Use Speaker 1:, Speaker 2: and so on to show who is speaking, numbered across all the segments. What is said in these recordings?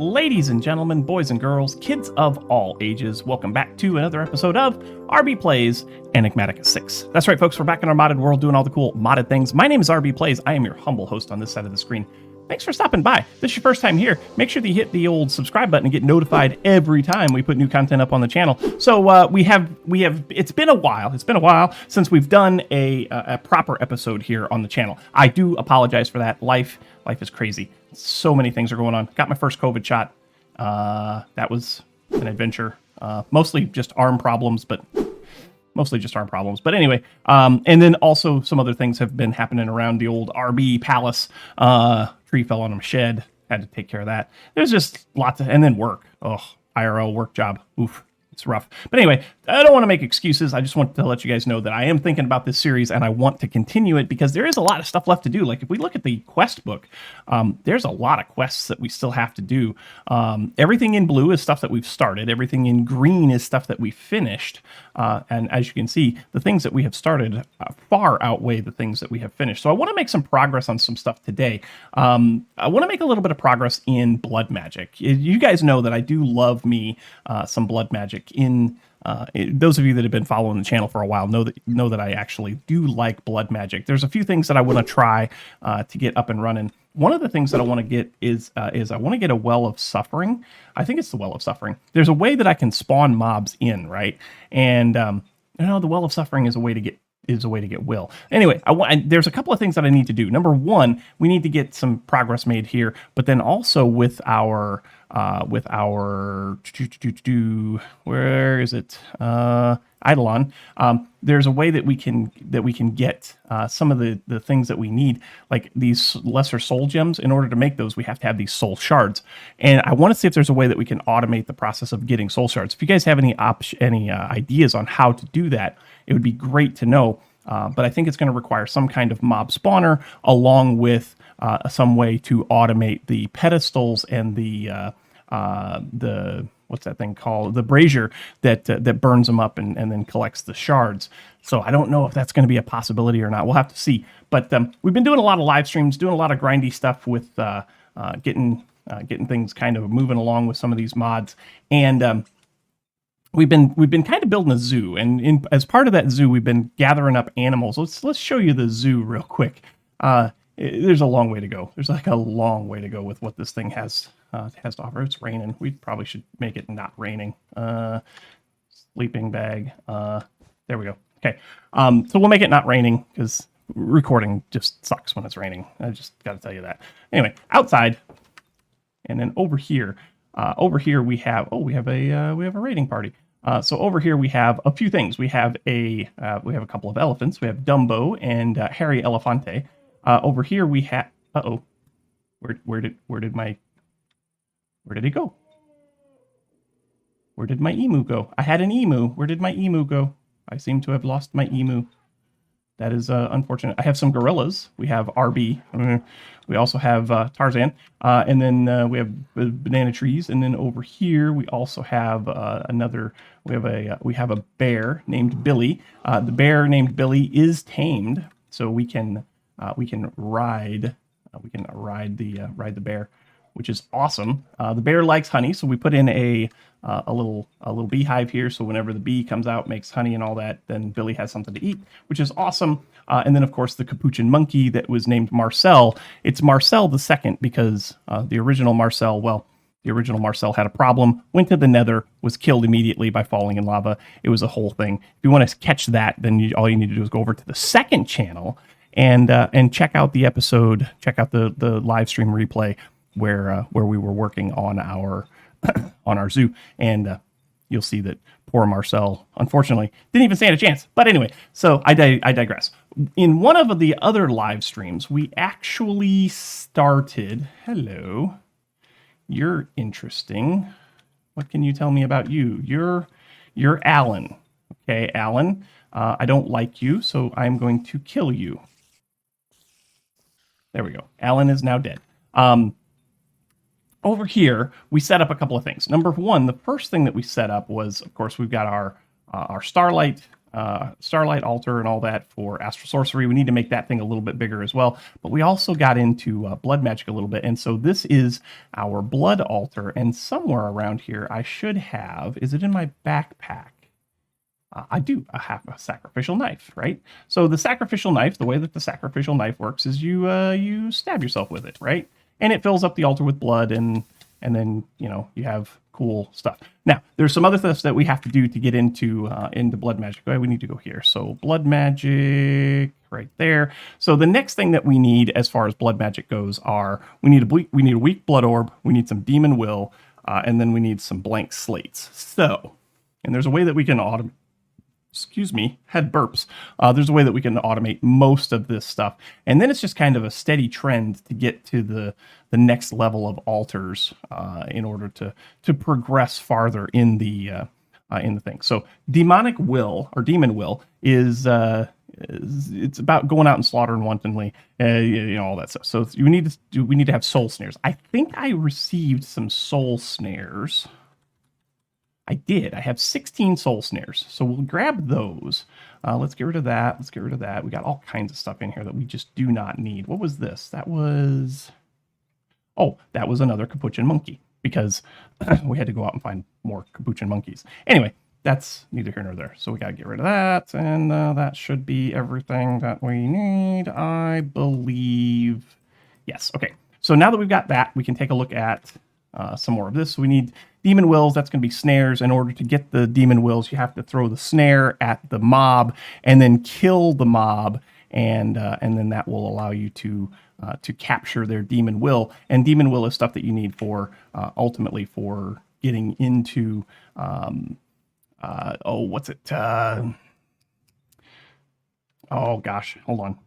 Speaker 1: Ladies and gentlemen, boys and girls, kids of all ages, welcome back to another episode of rbPlays Enigmatica 6. That's right, folks, we're back in our modded world doing all the cool modded things. My name is rbPlays. I am your humble host on this side of the screen. Thanks for stopping by. If this is your first time here, make sure that you hit the old subscribe button and get notified every time we put new content up on the channel. So we have it's been a while since we've done a proper episode here on the channel. I do apologize for that. Life is crazy. So many things are going on. Got my first COVID shot. That was an adventure. Mostly just arm problems, but anyway, and then also some other things have been happening around the old RB palace. Tree fell on a shed. Had to take care of that. There's just lots of, and then work. Oh, IRL work job. Oof. It's rough. But anyway, I don't want to make excuses. I just want to let you guys know that I am thinking about this series and I want to continue it because there is a lot of stuff left to do. Like if we look at the quest book, there's a lot of quests that we still have to do. Everything in blue is stuff that we've started. Everything in green is stuff that we finished. And as you can see, the things that we have started far outweigh the things that we have finished. So I want to make some progress on some stuff today. I want to make a little bit of progress in blood magic. You guys know that I do love me some blood magic. Those of you that have been following the channel for a while know that I actually do like blood magic. There's a few things that I want to try to get up and running. One of the things that I want to get is I want to get a well of suffering. I think it's the well of suffering. There's a way that I can spawn mobs in, right? And the well of suffering is a way to get will. Anyway, there's a couple of things that I need to do. Number one, we need to get some progress made here, but then also with our where is it? Eidolon. There's a way that we can get some of the things that we need, like these lesser soul gems. In order to make those, we have to have these soul shards. And I want to see if there's a way that we can automate the process of getting soul shards. If you guys have any ideas on how to do that, it would be great to know. But I think it's going to require some kind of mob spawner along with some way to automate the pedestals and the what's that thing called? The brazier that burns them up and then collects the shards. So I don't know if that's going to be a possibility or not. We'll have to see. But we've been doing a lot of live streams, doing a lot of grindy stuff with getting things kind of moving along with some of these mods. And we've been kind of building a zoo, and as part of that zoo, we've been gathering up animals. Let's show you the zoo real quick. There's a long way to go. There's like a long way to go with what this thing has to offer. It's raining. We probably should make it not raining. Sleeping bag. There we go. Okay. So we'll make it not raining because recording just sucks when it's raining. I just got to tell you that. Anyway, outside, and then over here we have a raiding party. So over here we have a few things. We have a couple of elephants. We have Dumbo and Harry Elefante. Over here we have where did he go? Where did my emu go? I had an emu. Where did my emu go? I seem to have lost my emu. That is unfortunate. I have some gorillas. We have RB. We also have Tarzan. And then we have banana trees. And then over here we also have we have a bear named Billy. The bear named Billy is tamed, so we can ride the bear, which is awesome. The bear likes honey, so we put in a little beehive here, so whenever the bee comes out, makes honey and all that, then Billy has something to eat, which is awesome. And then of course the capuchin monkey that was named Marcel. It's Marcel the second because the original Marcel had a problem, went to the nether, was killed immediately by falling in lava. It was a whole thing. If you want to catch that, then all you need to do is go over to the second channel and check out the episode, check out the live stream replay where we were working on our on our zoo, and you'll see that poor Marcel unfortunately didn't even stand a chance. But anyway, so I digress. In one of the other live streams, we actually started. Hello, you're interesting. What can you tell me about you? You're Alan. Okay, Alan. I don't like you, so I'm going to kill you. There we go. Alan is now dead. Over here, we set up a couple of things. Number one, the first thing that we set up was, of course, we've got our starlight Starlight Altar and all that for Astral Sorcery. We need to make that thing a little bit bigger as well. But we also got into Blood Magic a little bit. And so this is our Blood Altar. And somewhere around here, I should have, is it in my backpack? I do. I have a sacrificial knife, right? So the sacrificial knife, the way that the sacrificial knife works is you stab yourself with it, right? And it fills up the altar with blood, and then you have cool stuff. Now there's some other stuff that we have to do to get into blood magic. We need to go here. So blood magic right there. So the next thing that we need as far as blood magic goes are we need a weak blood orb, we need some demon will, and then we need some blank slates. So, and there's a way that we can automate. Excuse me, had burps. There's a way that we can automate most of this stuff. And then it's just kind of a steady trend to get to the next level of altars in order to progress farther in the thing. So demonic will or demon will is it's about going out and slaughtering wantonly, all that stuff. So we need to have soul snares. I think I received some soul snares. I did. I have 16 soul snares. So we'll grab those. Let's get rid of that. Let's get rid of that. We got all kinds of stuff in here that we just do not need. What was this? That was another capuchin monkey because we had to go out and find more capuchin monkeys. Anyway, that's neither here nor there. So we got to get rid of that. And that should be everything that we need, I believe. Yes. Okay. So now that we've got that, we can take a look at some more of this. So we need demon wills. That's going to be snares. In order to get the demon wills, you have to throw the snare at the mob and then kill the mob, and then that will allow you to capture their demon will. And demon will is stuff that you need for ultimately for getting into what's it? Oh gosh, hold on.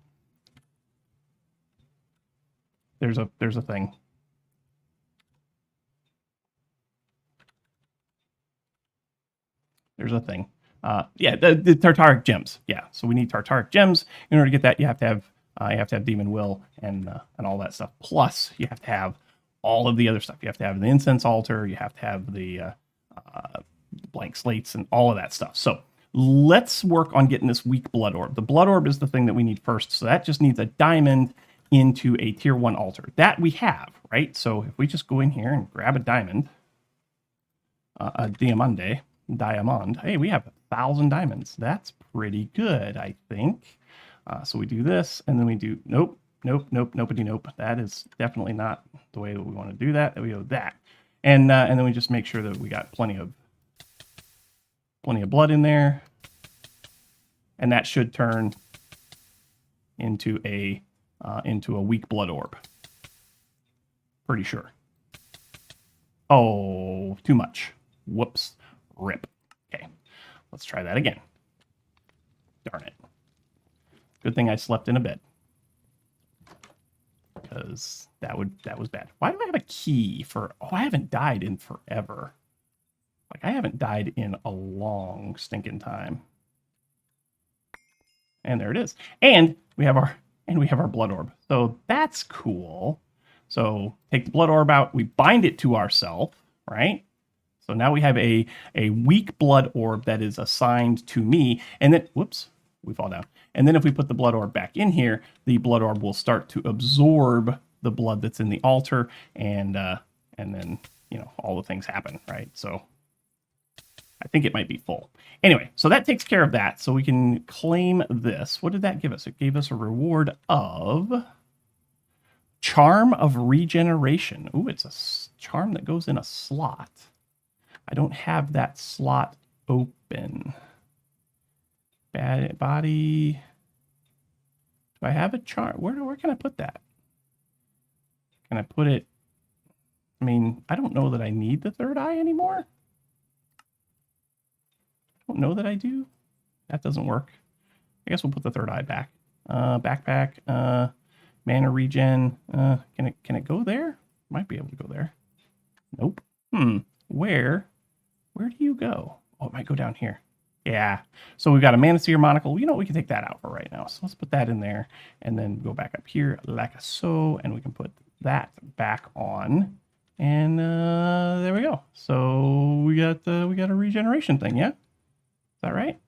Speaker 1: There's a thing. There's a thing. The Tartaric gems. Yeah, so we need Tartaric gems. In order to get that, you have to have demon will and all that stuff. Plus, you have to have all of the other stuff. You have to have the incense altar. You have to have the blank slates and all of that stuff. So let's work on getting this weak blood orb. The blood orb is the thing that we need first. So that just needs a diamond into a tier 1 altar. That we have, right? So if we just go in here and grab a diamond, a diamond. Hey, we have 1,000 diamonds. That's pretty good, I think. So we do this, and then we do nope. That is definitely not the way that we want to do that. We go that, and then we just make sure that we got plenty of blood in there, and that should turn into a weak blood orb. Pretty sure. Oh, too much. Whoops. Rip. Okay, let's try that again. Darn it. Good thing I slept in a bed, because that was bad. Why do I have a key for? Oh, I haven't died in forever. Like I haven't died in a long stinking time. And there it is. And we have our blood orb. So that's cool. So take the blood orb out. We bind it to ourselves, right? So now we have a weak blood orb that is assigned to me. And then, whoops, we fall down. And then if we put the blood orb back in here, the blood orb will start to absorb the blood that's in the altar. And then, all the things happen, right? So I think it might be full. Anyway, so that takes care of that. So we can claim this. What did that give us? It gave us a reward of Charm of Regeneration. Ooh, it's a charm that goes in a slot. I don't have that slot open. Body. Do I have a charm? Where can I put that? Can I put it? I mean, I don't know that I need the third eye anymore. I don't know that I do. That doesn't work. I guess we'll put the third eye back. Backpack. Mana regen. Can it go there? Might be able to go there. Nope. Where do you go? Oh, it might go down here. Yeah. So we've got a Mana Sphere monocle. We can take that out for right now. So let's put that in there and then go back up here like so, and we can put that back on. And there we go. So we got a regeneration thing, yeah? Is that right?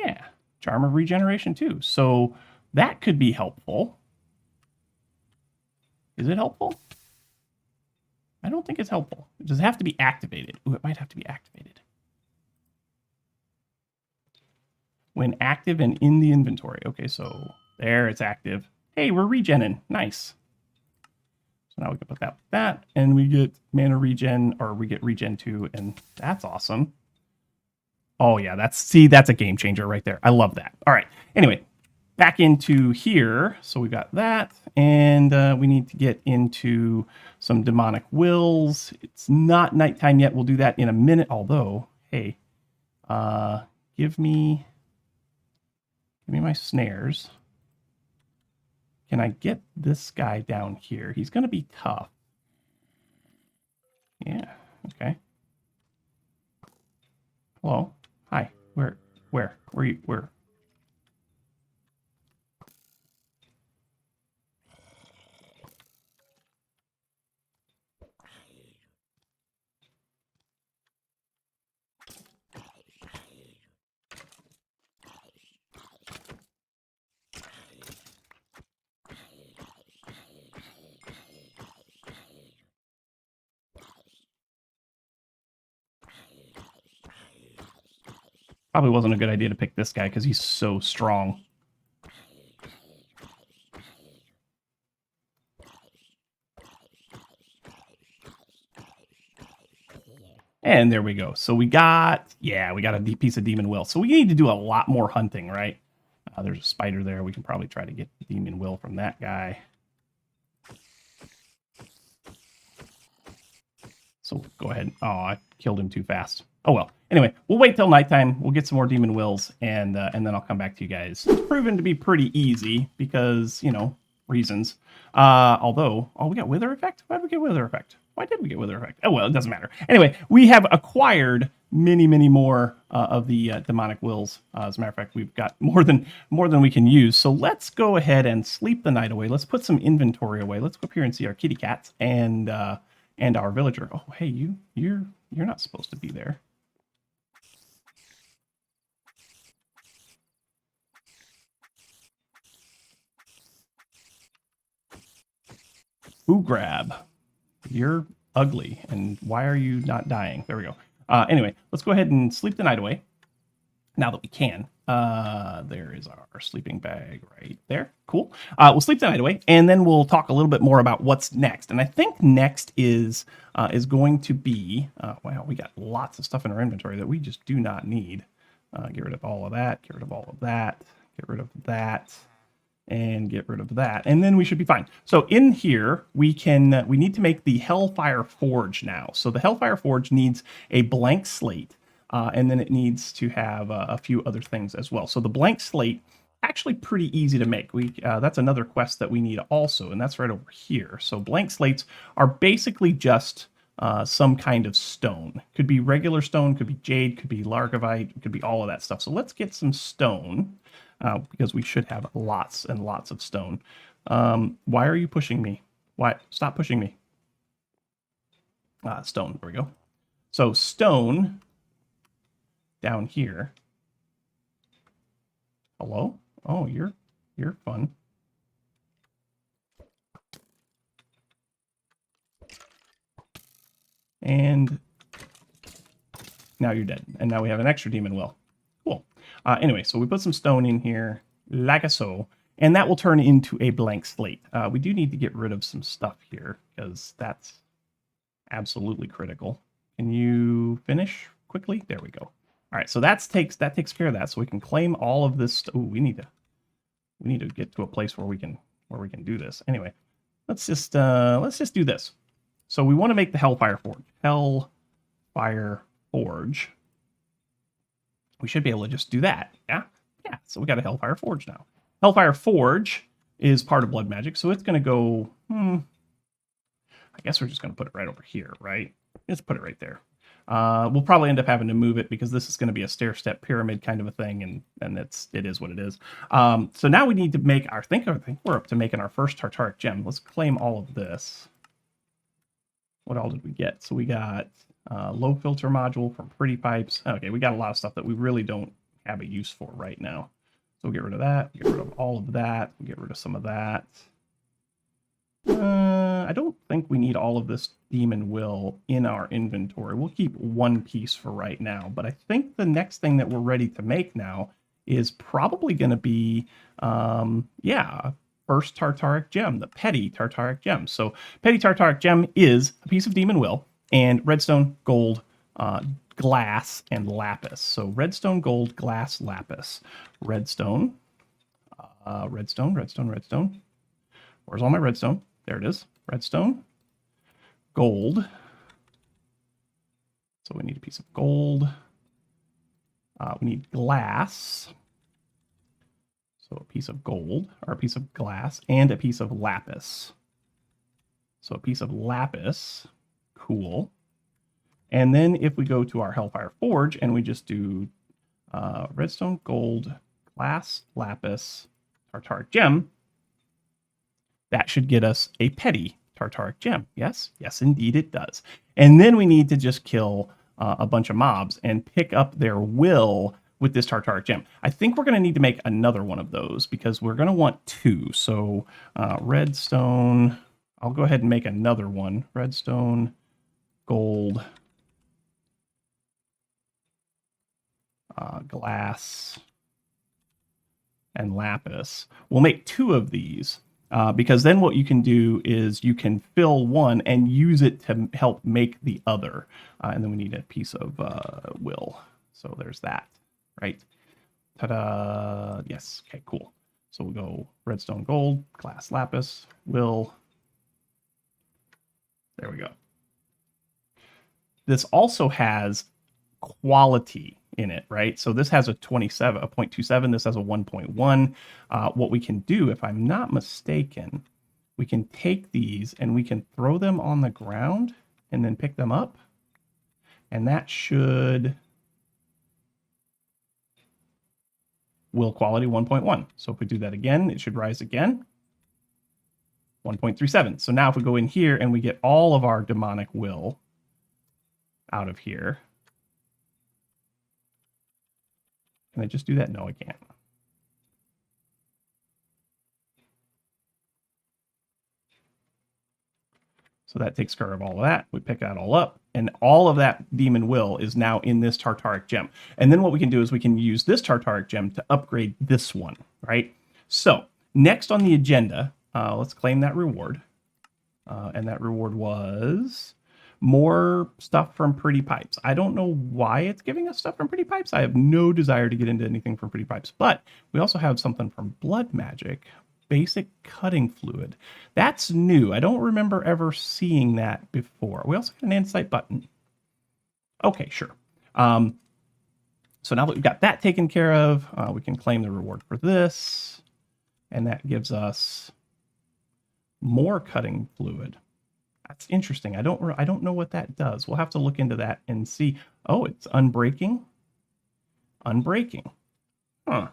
Speaker 1: Yeah, Charm of Regeneration too. So that could be helpful. Is it helpful? I don't think it's helpful. Does it have to be activated? Ooh, it might have to be activated. When active and in the inventory. Okay, so there it's active. Hey, we're regenning. Nice. So now we can put that with that, and we get mana regen, or we get regen 2, and that's awesome. Oh yeah, that's a game changer right there. I love that. All right. Anyway, back into here. So we got that, and we need to get into some demonic wills. It's not nighttime yet. We'll do that in a minute. Although, hey, give me my snares. Can I get this guy down here? He's going to be tough. Yeah. Okay. Hello. Hi. Where are you? Where? Probably wasn't a good idea to pick this guy because he's so strong. And there we go. So we got a deep piece of Demon Will. So we need to do a lot more hunting, right? There's a spider there. We can probably try to get Demon Will from that guy. So go ahead. Oh, I killed him too fast. Oh well. Anyway, we'll wait till nighttime. We'll get some more Demon Wills, and then I'll come back to you guys. It's proven to be pretty easy because, reasons. Although, we got Wither Effect? Why did we get Wither Effect? Why did we get Wither Effect? Oh, well, it doesn't matter. Anyway, we have acquired many, many more of the demonic wills. As a matter of fact, we've got more than we can use. So let's go ahead and sleep the night away. Let's put some inventory away. Let's go up here and see our kitty cats and our villager. Oh, hey, you're not supposed to be there. Ooh, grab. You're ugly, and why are you not dying? There we go. Anyway, let's go ahead and sleep the night away. Now that we can. There is our sleeping bag right there. Cool. We'll sleep the night away, and then we'll talk a little bit more about what's next. And I think next is going to be, wow, we got lots of stuff in our inventory that we just do not need. Get rid of all of that, get rid of all of that, get rid of that, and get rid of that, and then we should be fine. So in here, we need to make the Hellfire Forge now. So the Hellfire Forge needs a blank slate, and then it needs to have a few other things as well. So the blank slate, actually pretty easy to make. That's another quest that we need also, and that's right over here. So blank slates are basically just some kind of stone. Could be regular stone, could be jade, could be largavite, could be all of that stuff. So let's get some stone. Because we should have lots and lots of stone. Why are you pushing me? Why? Stop pushing me. Stone. There we go. So stone down here. Hello? Oh, you're fun. And now you're dead. And now we have an extra demon will. Cool. Anyway, so we put some stone in here, like so, and that will turn into a blank slate. We do need to get rid of some stuff here, because that's absolutely critical. Can you finish quickly? There we go. All right, so that takes care of that. So we can claim all of this. Oh, we need to get to a place where we can do this. Anyway, let's just do this. So we want to make the Hellfire Forge. Hellfire Forge. We should be able to just do that. Yeah. So we got a Hellfire Forge now. Hellfire Forge is part of blood magic, so it's going to go. I guess we're just going to put it right over here, right? Let's put it right there. We'll probably end up having to move it because this is going to be a stair-step pyramid kind of a thing, and it is what it is. So now we need to make our. I think we're up to making our first Tartaric gem. Let's claim all of this. What all did we get? So we got low filter module from Pretty Pipes. Okay, we got a lot of stuff that we really don't have a use for right now. So we'll get rid of that, get rid of all of that, we'll get rid of some of that. I don't think we need all of this Demon Will in our inventory. We'll keep one piece for right now, but I think the next thing that we're ready to make now is probably going to be, first Tartaric Gem, the Petty Tartaric Gem. So Petty Tartaric Gem is a piece of Demon Will and redstone, gold, glass, and lapis. So redstone, gold, glass, lapis. Redstone, redstone. Where's all my redstone? There it is. Redstone, gold. So we need a piece of gold. We need glass. So a piece of gold, or a piece of glass, and a piece of lapis. So a piece of lapis. Cool. And then if we go to our Hellfire Forge and we just do redstone, gold, glass, lapis, Tartaric Gem, that should get us a Petty Tartaric Gem. Yes, indeed it does. And then we need to just kill a bunch of mobs and pick up their will with this Tartaric Gem. I think we're going to need to make another one of those because we're going to want 2. So redstone, I'll go ahead and make another one. Redstone, gold, glass, and lapis. We'll make 2 of these. Because then what you can do is you can fill one and use it to help make the other. And then we need a piece of will. So there's that, right? Ta-da! Yes, okay, cool. So we'll go redstone, gold, glass, lapis, will. There we go. This also has quality in it, right? So this has a 0.27. This has a 1.1. What we can do, if I'm not mistaken, we can take these and we can throw them on the ground and then pick them up. And that should will quality 1.1. So if we do that again, it should rise again. 1.37. So now if we go in here and we get all of our demonic will out of here. Can I just do that? No, I can't. So that takes care of all of that. We pick that all up, and all of that Demon Will is now in this Tartaric Gem. And then what we can do is we can use this Tartaric Gem to upgrade this one, right? So next on the agenda, let's claim that reward. And that reward was more stuff from Pretty Pipes. I don't know why it's giving us stuff from Pretty Pipes. I have no desire to get into anything from Pretty Pipes, but we also have something from Blood Magic, basic cutting fluid. That's new. I don't remember ever seeing that before. We also got an andesite button. Okay, sure. So now that we've got that taken care of, we can claim the reward for this, and that gives us more cutting fluid. That's interesting. I don't know what that does. We'll have to look into that and see. Oh, it's unbreaking. Unbreaking. Huh.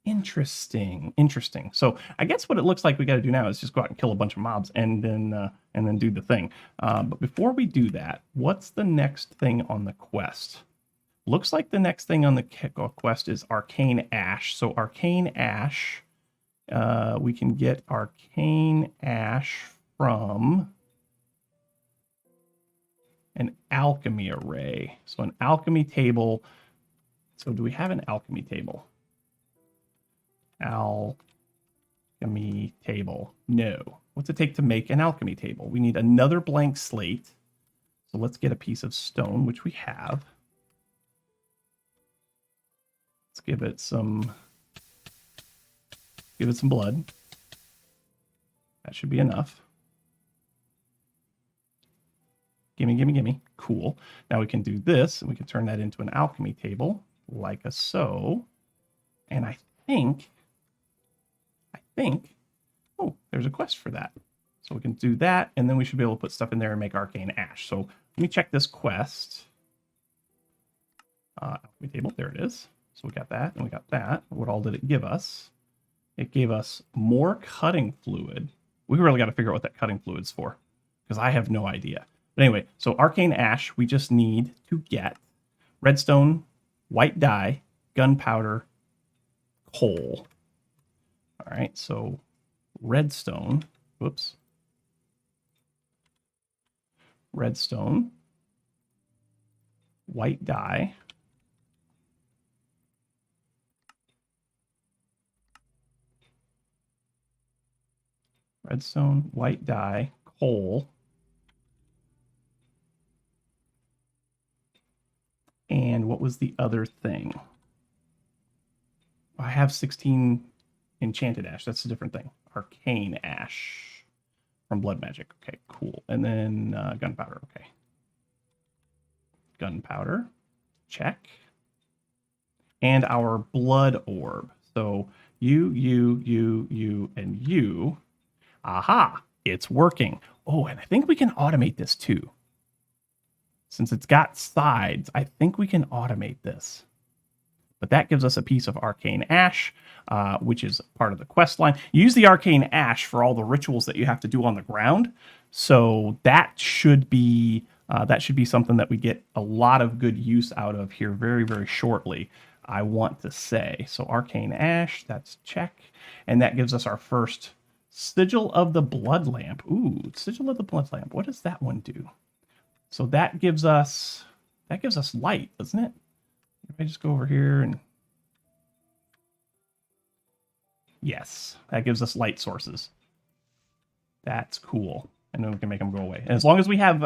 Speaker 1: Interesting. So I guess what it looks like we got to do now is just go out and kill a bunch of mobs and then do the thing. But before we do that, what's the next thing on the quest? Looks like the next thing on the quest is Arcane Ash. So Arcane Ash, we can get Arcane Ash from an alchemy array. So an alchemy table. So do we have an alchemy table? Alchemy table. No. What's it take to make an alchemy table? We need another blank slate. So let's get a piece of stone, which we have. Let's give it some blood. That should be enough. Gimme. Cool. Now we can do this, and we can turn that into an alchemy table, like a so. And I think, oh, there's a quest for that. So we can do that, and then we should be able to put stuff in there and make Arcane Ash. So let me check this quest. Alchemy table, there it is. So we got that, and we got that. What all did it give us? It gave us more cutting fluid. We really got to figure out what that cutting fluid's for, because I have no idea. But anyway, so Arcane Ash, we just need to get redstone, white dye, gunpowder, coal. All right, so redstone, whoops, redstone, white dye, redstone, white dye, coal, and what was the other thing? I have 16 enchanted ash. That's a different thing. Arcane ash from blood magic. Okay, cool. And then gunpowder. Okay. Gunpowder. Check. And our blood orb. So you, and you. Aha! It's working. Oh, and I think we can automate this too. Since it's got sides, I think we can automate this. But that gives us a piece of arcane ash, which is part of the quest line. You use the arcane ash for all the rituals that you have to do on the ground. So that should be something that we get a lot of good use out of here very, very shortly, I want to say. So arcane ash, that's check. And that gives us our first sigil of the blood lamp. Ooh, sigil of the blood lamp. What does that one do? So that gives us light, doesn't it? If I just go over here and yes, that gives us light sources. That's cool. And then we can make them go away. And as long as we have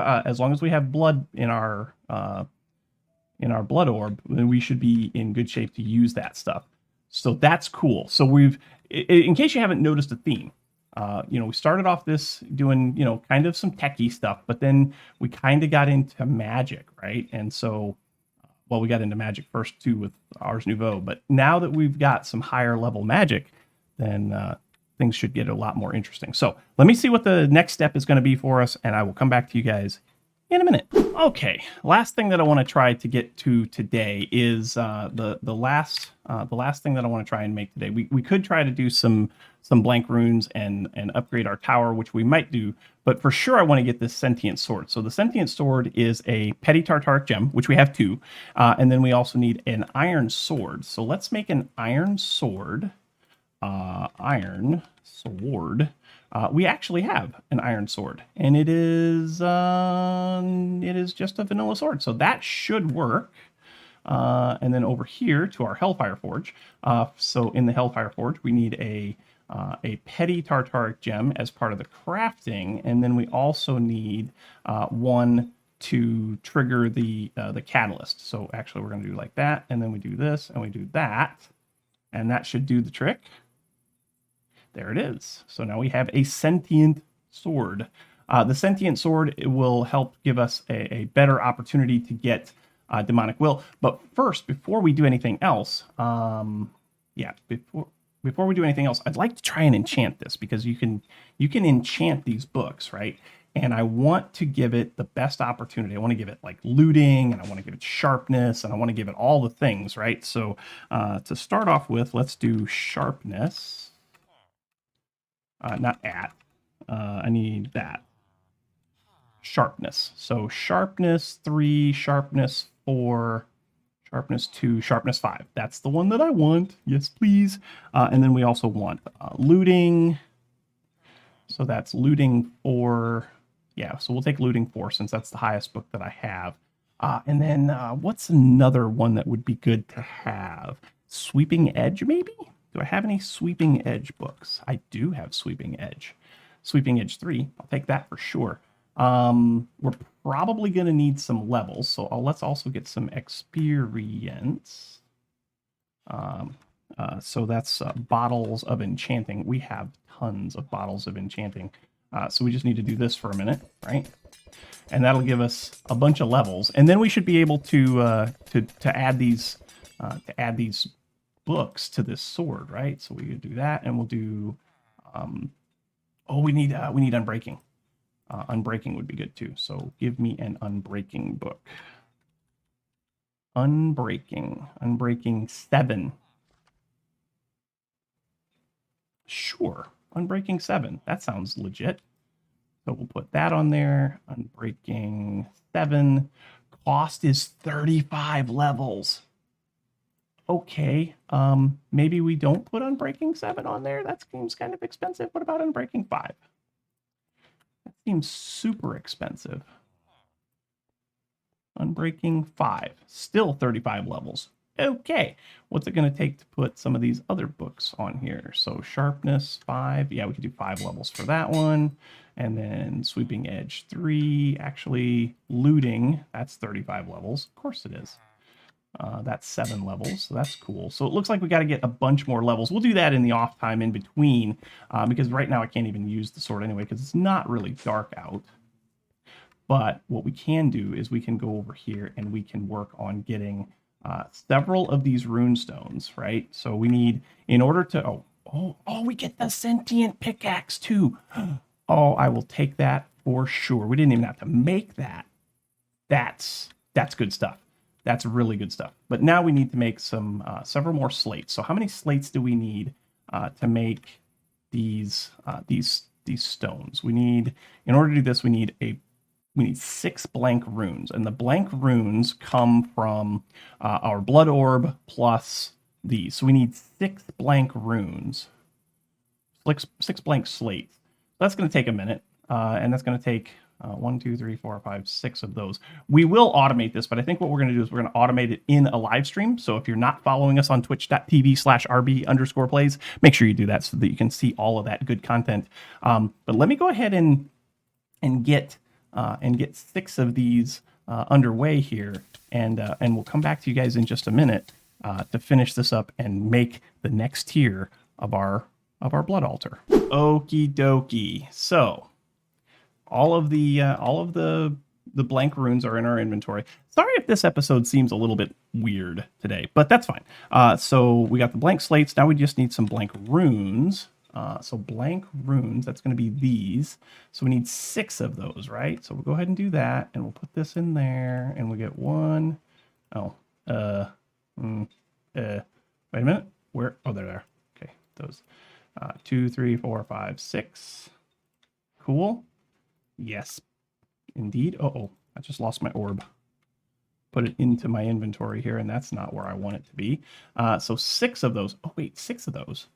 Speaker 1: blood in our blood orb, then we should be in good shape to use that stuff. So that's cool. So we've, in case you haven't noticed a theme, we started off this doing, kind of some techie stuff, but then we kind of got into magic, right? And so, well, we got into magic first too with Ars Nouveau, but now that we've got some higher level magic, then things should get a lot more interesting. So let me see what the next step is going to be for us, and I will come back to you guys in a minute. Okay, last thing that I want to try to get to today is the last thing that I want to try and make today. We could try to do some blank runes and upgrade our tower, which we might do, but for sure I want to get this sentient sword. So the sentient sword is a petty tartaric gem, which we have 2, and then we also need an iron sword. So let's make an iron sword. We actually have an iron sword, and it is just a vanilla sword, so that should work. And then over here to our Hellfire Forge. So in the Hellfire Forge, we need a petty tartaric gem as part of the crafting, and then we also need one to trigger the catalyst. So actually, we're going to do like that, and then we do this, and we do that, and that should do the trick. There it is. So now we have a sentient sword. The sentient sword will help give us a better opportunity to get demonic will. But first, before we do anything else, before we do anything else, I'd like to try and enchant this, because you can enchant these books, right? And I want to give it the best opportunity. I want to give it like looting, and I want to give it sharpness, and I want to give it all the things, right? So to start off with, let's do sharpness. Not at. I need that. Sharpness. So sharpness 3, sharpness 4, sharpness 2, sharpness 5. That's the one that I want. Yes, please. And then we also want looting. So that's looting 4. Yeah, so we'll take looting 4 since that's the highest book that I have. And then what's another one that would be good to have? Sweeping Edge, maybe? Do I have any Sweeping Edge books? I do have Sweeping Edge. Sweeping Edge 3. I'll take that for sure. We're probably going to need some levels, so let's also get some experience. So that's bottles of enchanting. We have tons of bottles of enchanting. So we just need to do this for a minute, right? And that'll give us a bunch of levels, and then we should be able to add these books to this sword, right? So we could do that, and we'll do. We need unbreaking. Unbreaking would be good too. So give me an unbreaking book. Unbreaking 7. Sure, unbreaking 7. That sounds legit. So we'll put that on there. Unbreaking 7. Cost is 35 levels. okay, maybe we don't put Unbreaking 7 on there. That seems kind of expensive. What about Unbreaking 5? That seems super expensive. Unbreaking 5, still 35 levels. Okay, what's it going to take to put some of these other books on here? So Sharpness 5, yeah, we could do 5 levels for that one. And then Sweeping Edge 3, actually Looting, that's 35 levels. Of course it is. That's 7 levels, so that's cool. So it looks like we got to get a bunch more levels. We'll do that in the off time in between, because right now I can't even use the sword anyway, because it's not really dark out. But what we can do is we can go over here and we can work on getting several of these rune stones, right? So we need, in order to, we get the sentient pickaxe too. Oh, I will take that for sure. We didn't even have to make that. That's good stuff. That's really good stuff. But now we need to make some several more slates. So how many slates do we need to make these stones? We need, in order to do this, we need 6 blank runes, and the blank runes come from our blood orb plus these. So we need 6 blank runes, 6 blank slates. That's going to take a minute, and that's going to take 1, 2, 3, 4, 5, 6 of those. We will automate this, but I think what we're going to do is we're going to automate it in a live stream. So if you're not following us on twitch.tv/rb_plays, make sure you do that so that you can see all of that good content. But let me go ahead and get 6 of these underway here, and we'll come back to you guys in just a minute to finish this up and make the next tier of our blood altar. Okie dokie. So all of the blank runes are in our inventory. Sorry if this episode seems a little bit weird today, but that's fine. So we got the blank slates. Now we just need some blank runes. So blank runes, that's going to be these. So we need 6 of those, right? So we'll go ahead and do that, and we'll put this in there, and we get 1. Oh, wait a minute. Where? Oh, they're there. Okay, those. 2, 3, 4, 5, 6. Cool. Yes, indeed. Uh-oh, I just lost my orb. Put it into my inventory here, and that's not where I want it to be. So 6 of those. Oh, wait, 6 of those.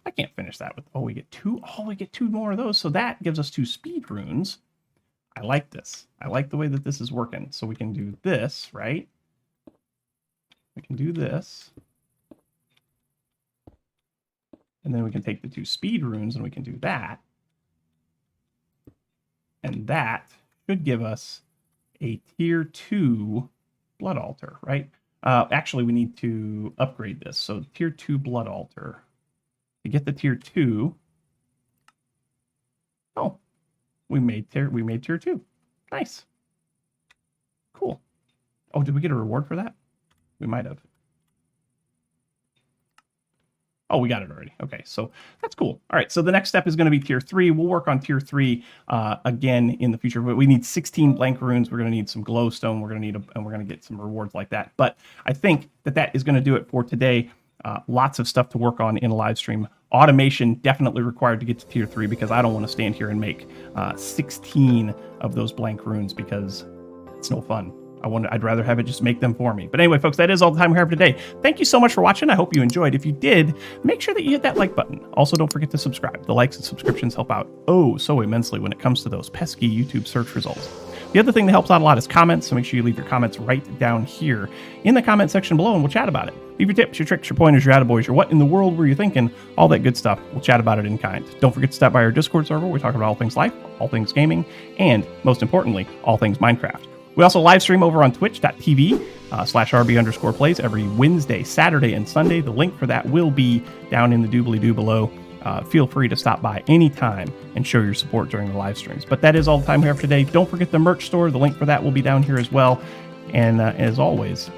Speaker 1: I can't finish that with, we get 2. Oh, we get 2 more of those. So that gives us 2 speed runes. I like this. I like the way that this is working. So we can do this, right? We can do this. And then we can take the 2 speed runes and we can do that. And that should give us a tier 2 blood altar, right? Actually, we need to upgrade this. So tier 2 blood altar. To get the tier 2, we made tier 2. Nice. Cool. Oh, did we get a reward for that? We might have. Oh, we got it already. Okay, so that's cool. All right, so the next step is going to be tier 3. We'll work on tier 3 again in the future, but we need 16 blank runes. We're going to need some glowstone. We're going to need, and we're going to get some rewards like that. But I think that is going to do it for today. Lots of stuff to work on in a live stream. Automation definitely required to get to tier 3 because I don't want to stand here and make 16 of those blank runes because it's no fun. I'd rather have it just make them for me. But anyway, folks, that is all the time we have for today. Thank you so much for watching. I hope you enjoyed. If you did, make sure that you hit that like button. Also, don't forget to subscribe. The likes and subscriptions help out so immensely when it comes to those pesky YouTube search results. The other thing that helps out a lot is comments, so make sure you leave your comments right down here in the comment section below, and we'll chat about it. Leave your tips, your tricks, your pointers, your attaboys, your what in the world were you thinking, all that good stuff. We'll chat about it in kind. Don't forget to stop by our Discord server. We talk about all things life, all things gaming, and most importantly, all things Minecraft. We also live stream over on twitch.tv/rb_plays every Wednesday, Saturday, and Sunday. The link for that will be down in the doobly-doo below. Feel free to stop by anytime and show your support during the live streams. But that is all the time we have today. Don't forget the merch store. The link for that will be down here as well. And as always,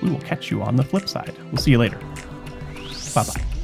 Speaker 1: we will catch you on the flip side. We'll see you later. Bye-bye.